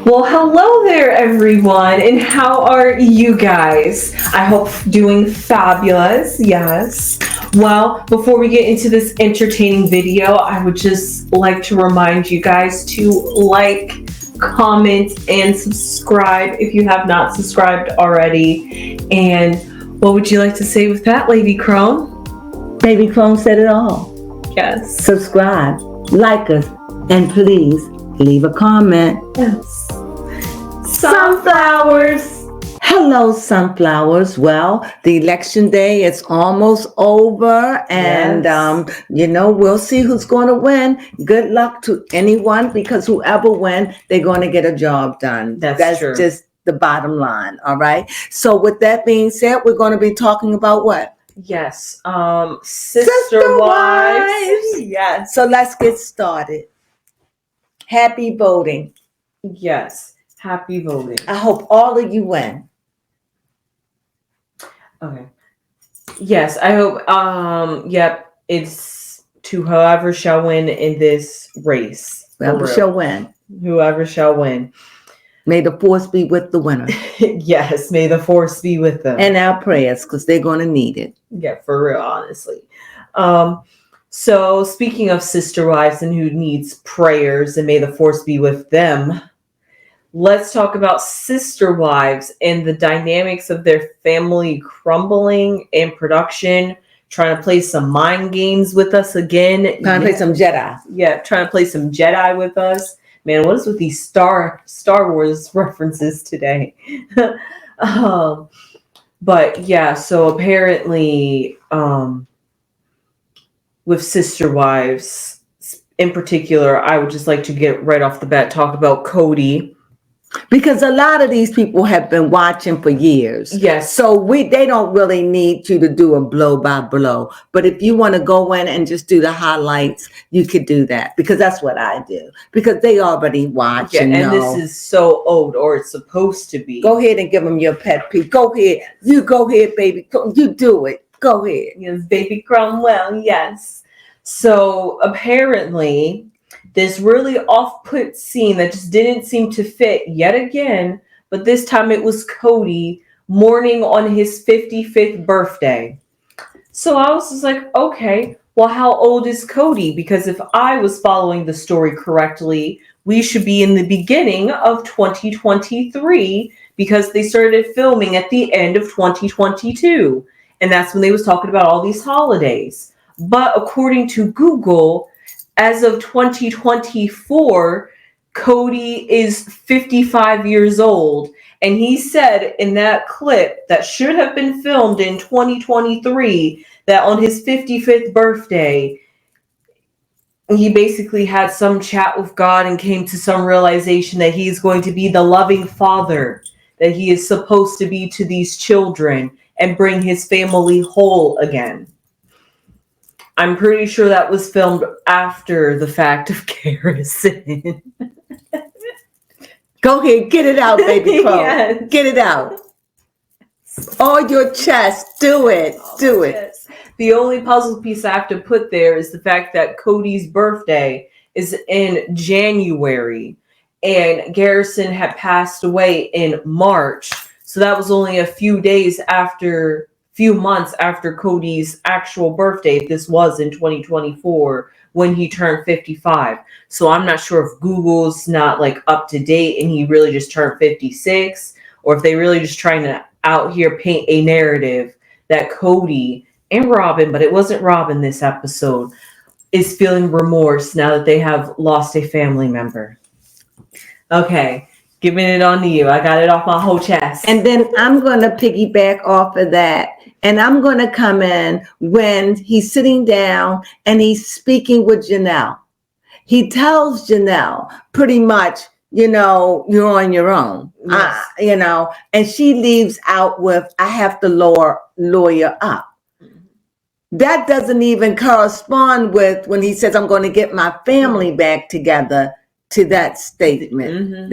Well, hello there, everyone, and how are you guys? I hope doing fabulous, yes. Well, before we get into this entertaining video, I would just like to remind you guys to like, comment, and subscribe if you have not subscribed already. And what would you like to say with that, Lady Crone? Baby Crone said it all. Yes. Subscribe, like us, and please leave a comment. Yes. Sunflowers. Hello, sunflowers. Well, the election day is almost over, and Yes. we'll see who's going to win. Good luck to anyone, because whoever wins, they're going to get a job done. That's true. Just the bottom line. All right. So, with that being said, we're going to be talking about what? Yes. Sister wives. Yes. So let's get started. Happy voting. Yes. Happy voting. I hope all of you win. Okay. Yes, I hope. Yep. It's to whoever shall win in this race. Whoever shall win. Whoever shall win. May the force be with the winner. Yes, may the force be with them. And our prayers, because they're going to need it. Yeah, for real, honestly. So speaking of sister wives and who needs prayers and may the force be with them, let's talk about sister wives and the dynamics of their family crumbling and production, trying to play some mind games with us again. Trying to play some Jedi. Yeah, trying to play some Jedi with us. Man, what is with these Star Wars references today? But yeah, so apparently with sister wives in particular, I would just like to get right off the bat, talk about Cody. Because a lot of these people have been watching for years. Yes. So they don't really need you to do a blow by blow. But if you want to go in and just do the highlights, you could do that. Because that's what I do. Because they already watch and know. This is so old, or it's supposed to be. Go ahead and give them your pet peeve. Go ahead. You go ahead, baby. You do it. Go ahead. Yes, baby Cromwell, yes. So apparently, this really off-put scene that just didn't seem to fit yet again, but this time it was Cody mourning on his 55th birthday. So I was just like, okay, well, how old is Cody? Because if I was following the story correctly, we should be in the beginning of 2023, because they started filming at the end of 2022. And that's when they was talking about all these holidays. But according to Google, as of 2024, Cody is 55 years old. And he said in that clip that should have been filmed in 2023 that on his 55th birthday, he basically had some chat with God and came to some realization that he is going to be the loving father that he is supposed to be to these children and bring his family whole again. I'm pretty sure that was filmed after the fact of Garrison. Go ahead, get it out, baby Crow. Yes. Get it out. On your chest. Do it. Do it. Yes. The only puzzle piece I have to put there is the fact that Cody's birthday is in January and Garrison had passed away in March. So that was only a few months after Cody's actual birthday. This was in 2024 when he turned 55. So I'm not sure if Google's not like up to date and he really just turned 56, or if they really just trying to out here paint a narrative that Cody and Robin, but it wasn't Robin this episode, is feeling remorse now that they have lost a family member. Okay. Giving it on to you. I got it off my whole chest. And then I'm going to piggyback off of that. And I'm going to come in when he's sitting down and he's speaking with Janelle. He tells Janelle pretty much, you're on your own, yes. And she leaves out with, I have to lawyer up. That doesn't even correspond with when he says, I'm going to get my family back together, to that statement. Mm-hmm.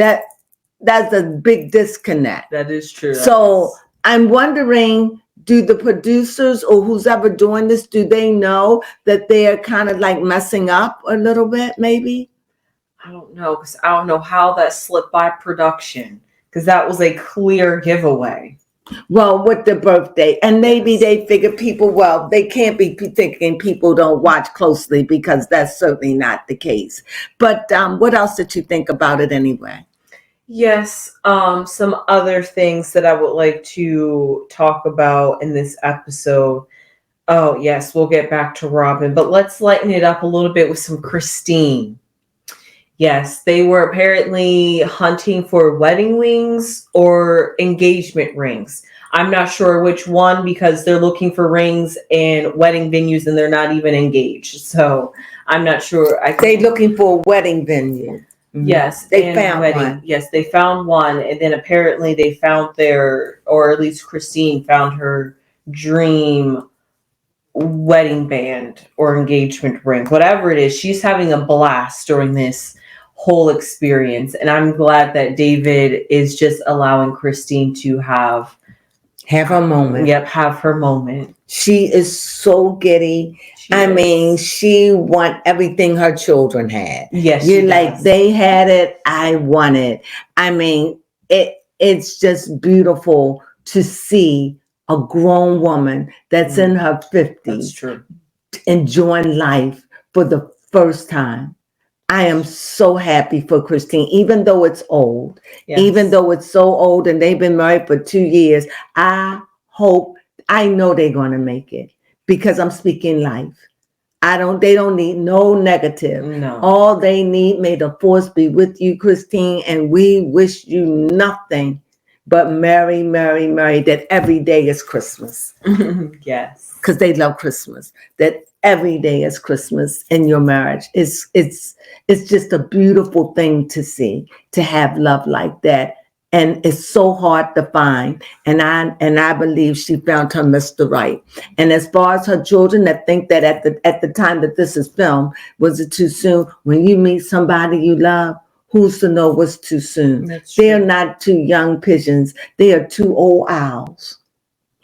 That's a big disconnect. That is true. So I'm wondering, do the producers or who's ever doing this, do they know that they're kind of like messing up a little bit, maybe? I don't know, because I don't know how that slipped by production, because that was a clear giveaway. Well, with the birthday, and maybe they figure people, well, they can't be thinking people don't watch closely, because that's certainly not the case. But what else did you think about it anyway? Yes, some other things that I would like to talk about in this episode. Oh, yes, we'll get back to Robin, but let's lighten it up a little bit with some Christine. Yes, they were apparently hunting for wedding rings or engagement rings. I'm not sure which one, because they're looking for rings and wedding venues and they're not even engaged. So I'm not sure. They're looking for a wedding venue. Yes, they found one. Yes, they found one, and then apparently they found or at least Christine found her dream wedding band or engagement ring, whatever it is. She's having a blast during this whole experience, and I'm glad that David is just allowing Christine to have her moment. Yep, have her moment. She is so giddy. She want everything her children had. Yes, you're like, they had it, I want it. I mean, it's just beautiful to see a grown woman that's in her 50s. That's true. Enjoying life for the first time. I am so happy for Christine, even though it's old, even though it's so old and they've been married for 2 years. I know they're going to make it, because I'm speaking life. They don't need no negative. No. All they need, may the force be with you, Christine, and we wish you nothing but merry, merry, merry, that every day is Christmas. Yes. Because they love Christmas. That every day is Christmas in your marriage. It's just a beautiful thing to see, to have love like that. And it's so hard to find. And I believe she found her Mr. Right. And as far as her children that think that at the time that this is filmed, was it too soon? When you meet somebody you love, who's to know what's too soon? They're not two young pigeons. They are two old owls.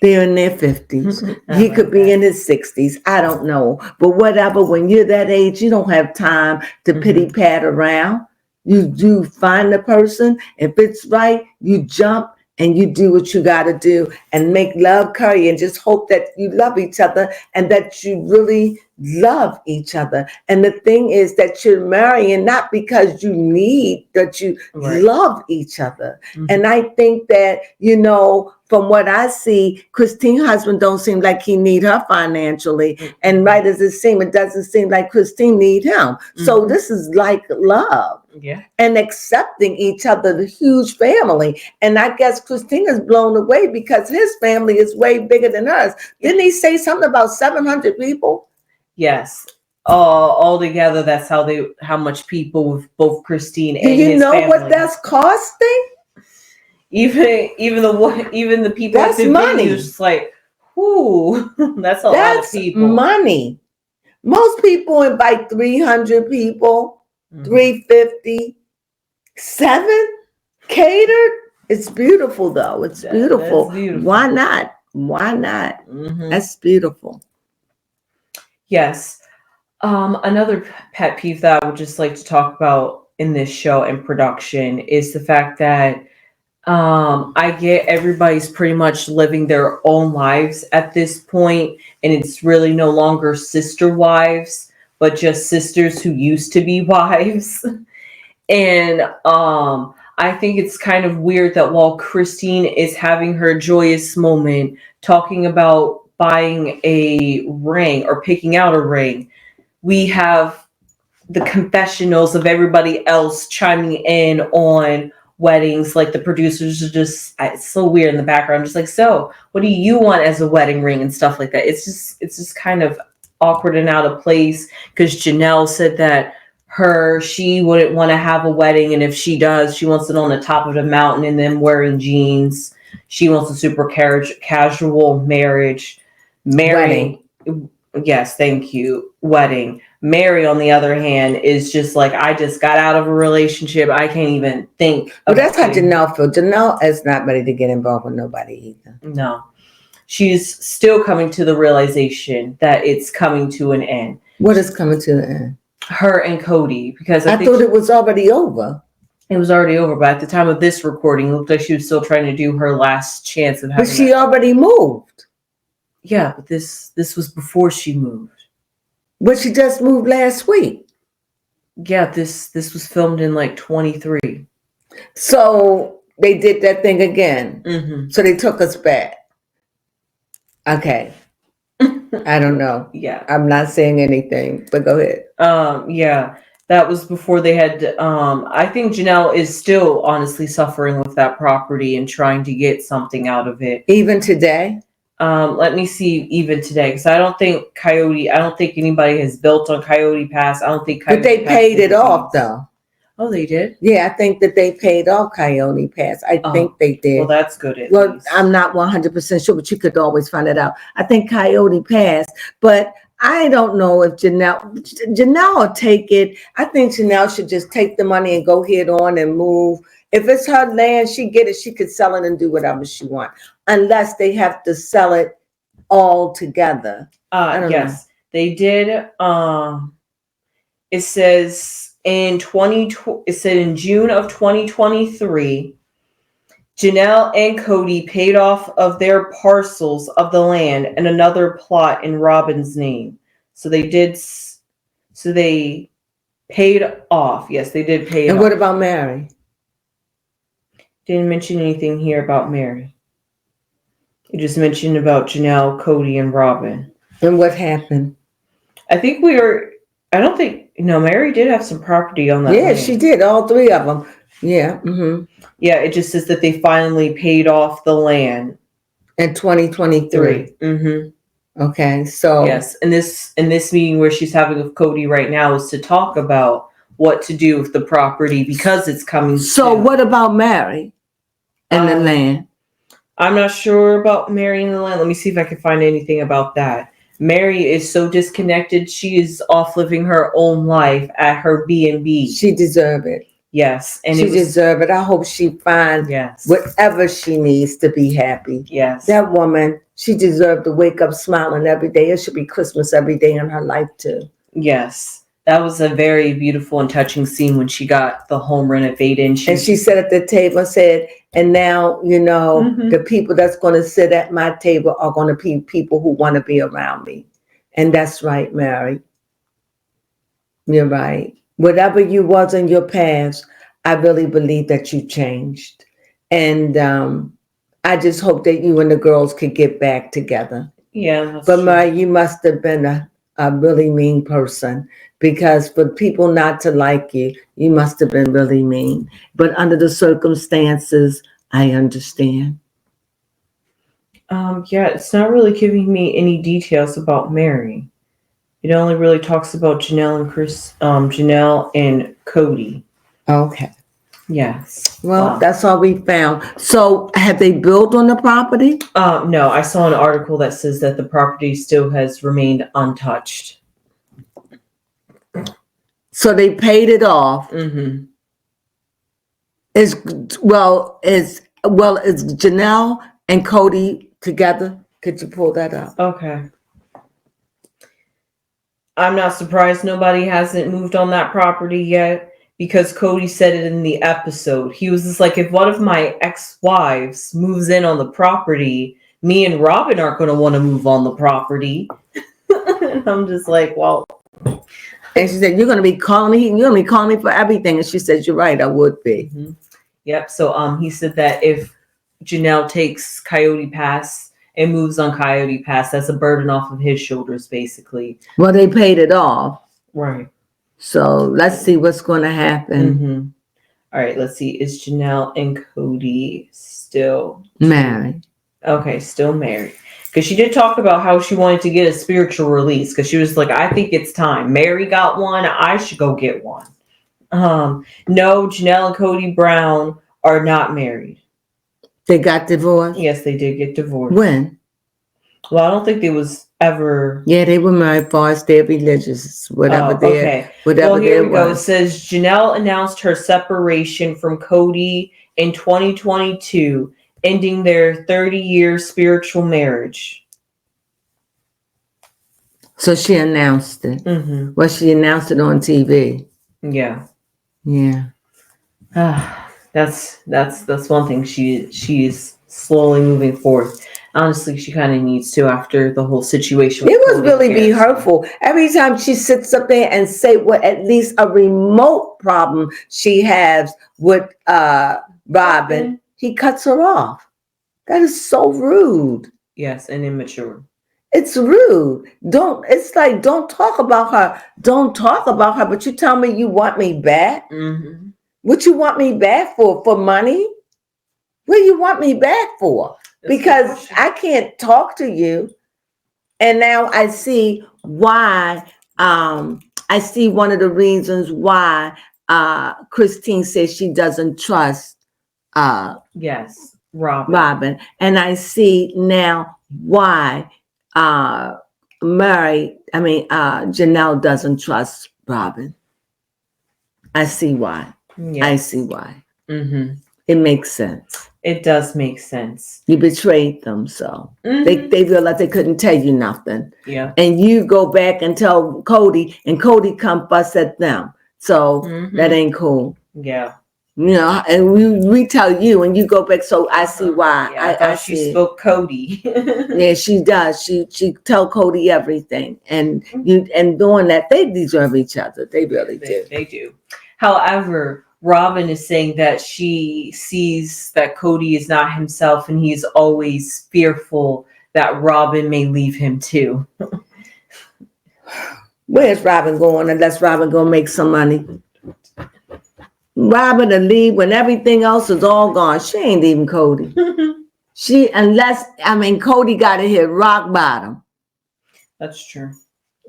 They're in their 50s. He could be in his 60s. I don't know. But whatever, when you're that age, you don't have time to pity-pat around. You do find the person. If it's right, you jump and you do what you got to do and make love curry and just hope that you love each other and that you really love each other. And the thing is that you're marrying not because you need, that you love each other. And I think that, from what I see, Christine's husband don't seem like he need her financially. And right as it doesn't seem like Christine need him. So this is like love. Yeah. And accepting each other, the huge family. And I guess Christine is blown away because his family is way bigger than hers. Didn't he say something about 700 people? Yes. All together, that's how much people with both Christine and his family. Do you know what that's costing? Even the people that's at the money. venue, just like, whoo, that's a lot of people. Money. Most people invite 300 people, 350, 7 catered. It's beautiful though. It's beautiful. That's beautiful. Why not? That's beautiful. Yes. Another pet peeve that I would just like to talk about in this show and production is the fact that I get everybody's pretty much living their own lives at this point, and it's really no longer sister wives, but just sisters who used to be wives. And I think it's kind of weird that while Christine is having her joyous moment talking about buying a ring or picking out a ring, we have the confessionals of everybody else chiming in on weddings. Like the producers are just, it's so weird in the background, just like, so what do you want as a wedding ring and stuff like that. It's just kind of awkward and out of place, because Janelle said that she wouldn't want to have a wedding, and if she does, she wants it on the top of the mountain and then wearing jeans. She wants a super casual marriage. Wedding. Yes, thank you. Wedding. Mary, on the other hand, is just like, I just got out of a relationship. I can't even think. But that's how Janelle feels. Janelle is not ready to get involved with nobody either. No. She's still coming to the realization that it's coming to an end. What is coming to the end? Her and Cody, because I thought it was already over. It was already over, but at the time of this recording, it looked like she was still trying to do her last chance of having. But she already moved. Yeah, but this was before she moved. But she just moved last week. Yeah, this was filmed in like 23. So they did that thing again. Mm-hmm. So they took us back. Okay. I don't know. Yeah. I'm not saying anything, but go ahead. Yeah. That was before they had I think Janelle is still honestly suffering with that property and trying to get something out of it. Even today? Let me see even today, because I don't think anybody has built on Coyote Pass. I don't think But they paid it off though. Oh, they did? Yeah, I think that they paid off Coyote Pass. I think they did. Well, that's good. Well, I'm not 100% sure, but you could always find it out. I think Coyote Pass, but I don't know if Janelle will take it. I think Janelle should just take the money and go head on and move. If it's her land, she get it. She could sell it and do whatever she wants, unless they have to sell it all together. Yes, they did. It says it said in June of 2023, Janelle and Cody paid off of their parcels of the land and another plot in Robin's name. So they paid off. Yes, they did pay it off. And what about Mary? Didn't mention anything here about Mary. You just mentioned about Janelle, Cody, and Robin. And what happened? Mary did have some property on that land. She did. All three of them. Yeah. Mm-hmm. Yeah, it just says that they finally paid off the land. In 2023. Mm-hmm. Okay, so. Yes, and this meeting where she's having with Cody right now is to talk about what to do with the property because it's coming So soon. what about Mary and the land? I'm not sure about Mary and the land. Let me see if I can find anything about that. Mary is so disconnected. She is off living her own life at her B&B. She deserves it. Yes. And she deserves it. I hope she finds whatever she needs to be happy. Yes. That woman, she deserves to wake up smiling every day. It should be Christmas every day in her life too. Yes. That was a very beautiful and touching scene when she got the home renovated. And she sat at the table and said, and now, the people that's going to sit at my table are going to be people who want to be around me. And that's right, Mary. You're right. Whatever you was in your past, I really believe that you changed. And I just hope that you and the girls could get back together. Yeah. But Mary, you must have been a really mean person, because for people not to like you, you must have been really mean. But under the circumstances, I understand. Yeah, it's not really giving me any details about Mary. It only really talks about Janelle and Cody. Okay. Yes. Well, that's all we found. So have they built on the property? No, I saw an article that says that the property still has remained untouched. So they paid it off. Mm-hmm. Is Janelle and Cody together? Could you pull that up? Okay. I'm not surprised nobody hasn't moved on that property yet, because Cody said it in the episode. He was just like, if one of my ex-wives moves in on the property, me and Robin aren't going to want to move on the property. And I'm just like, well. And she said, you're going to be calling me. You're going to be calling me for everything. And she said, you're right. I would be. Mm-hmm. Yep. So he said that if Janelle takes Coyote Pass and moves on Coyote Pass, that's a burden off of his shoulders, basically. Well, they paid it off. Right. So let's see what's going to happen. Mm-hmm. All right. Let's see. Is Janelle and Cody still married? Okay. Still married. Because she did talk about how she wanted to get a spiritual release. Because she was like, I think it's time. Mary got one. I should go get one. No, Janelle and Cody Brown are not married. They got divorced? Yes, they did get divorced. When? Well, I don't think they was ever. Yeah, they were married far as their religious, whatever okay. Whatever well, here we go. It says Janelle announced her separation from Cody in 2022. Ending their 30-year spiritual marriage. So she announced it. Mm-hmm. Well, she announced it on TV. Yeah. Yeah. That's one thing. She's slowly moving forth. Honestly, she kind of needs to after the whole situation. It was really be kids. hurtful. Every time she sits up there and say what at least a remote problem she has with Robin, he cuts her off. That is so rude. Yes, and immature. It's rude. It's like, don't talk about her. Don't talk about her, but you tell me you want me back? Mm-hmm. What you want me back for? For money? What do you want me back for? Because I can't talk to you. And now I see why. I see one of the reasons why Christine says she doesn't trust yes, Robin. And I see now why Janelle doesn't trust Robin. I see why. Yes. I see why. Mm-hmm. It makes sense. It does make sense. You betrayed them, so they realized they couldn't tell you nothing. Yeah. And you go back and tell Cody, and Cody come fuss at them. So that ain't cool. Yeah. You know, and we tell you, and you go back. So I see why. Yeah, I thought she spoke Cody. Yeah, she does. She tell Cody everything, and doing that, they deserve each other. They really do. They do. However, Robin is saying that she sees that Cody is not himself, and he's always fearful that Robin may leave him too. Where's Robin going unless Robin gonna make some money? Robin to leave when everything else is all gone. She ain't leaving Cody. Cody got to hit rock bottom. That's true.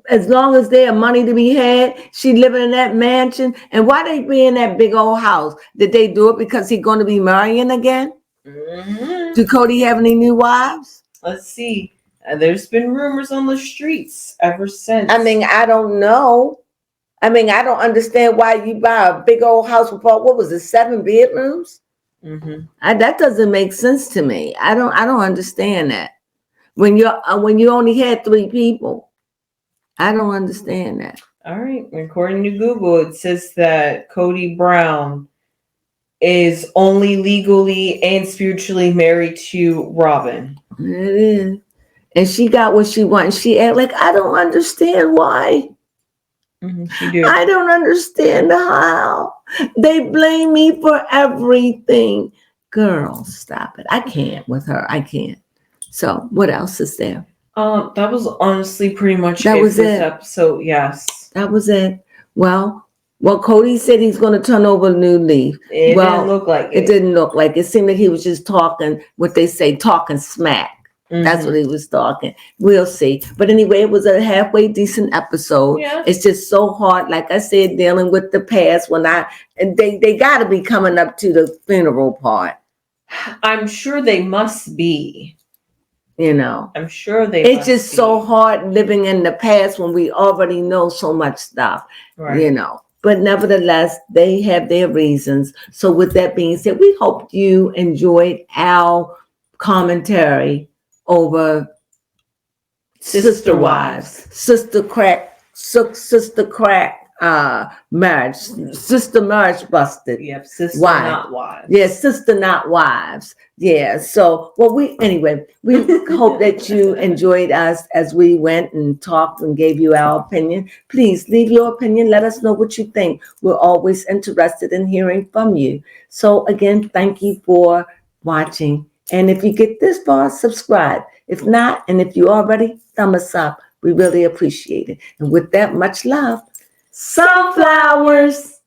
As long as there's money to be had, she living in that mansion. And why they be in that big old house? Did they do it because he's going to be marrying again? Mm-hmm. Do Cody have any new wives? Let's see. There's been rumors on the streets ever since. I don't know. I don't understand why you buy a big old house with 7 bedrooms? Mm-hmm. That doesn't make sense to me. I don't understand that. When you only had 3 people. I don't understand that. All right. According to Google, it says that Cody Brown is only legally and spiritually married to Robin. It is. And she got what she wants. She act like, I don't understand why. Mm-hmm, she do. I don't understand how. They blame me for everything. Girl, stop it. I can't with her. I can't. So what else is there? That was honestly pretty much that was this episode. Yes, that was it. Well, Cody said he's going to turn over a new leaf. It didn't look like it. It didn't look like it. It seemed like he was just talking what they say, talking smack. Mm-hmm. That's what he was talking. We'll see. But anyway, it was a halfway decent episode. Yeah. It's just so hard, like I said, dealing with the past. And they got to be coming up to the funeral part. I'm sure they must be. You know, I'm sure it's just so hard living in the past when we already know so much stuff, right. You know, but nevertheless, they have their reasons. So with that being said, we hope you enjoyed our commentary over Sister Wives, Sister Crack marriage, Sister Marriage Busted. Yep, Sister Not Wives. Yeah, Sister Not Wives. Yeah, so, we hope that you enjoyed us as we went and talked and gave you our opinion. Please leave your opinion. Let us know what you think. We're always interested in hearing from you. So again, thank you for watching. And if you get this far, subscribe. If not, and if you already, thumb us up. We really appreciate it. And with that, much love. Sunflowers.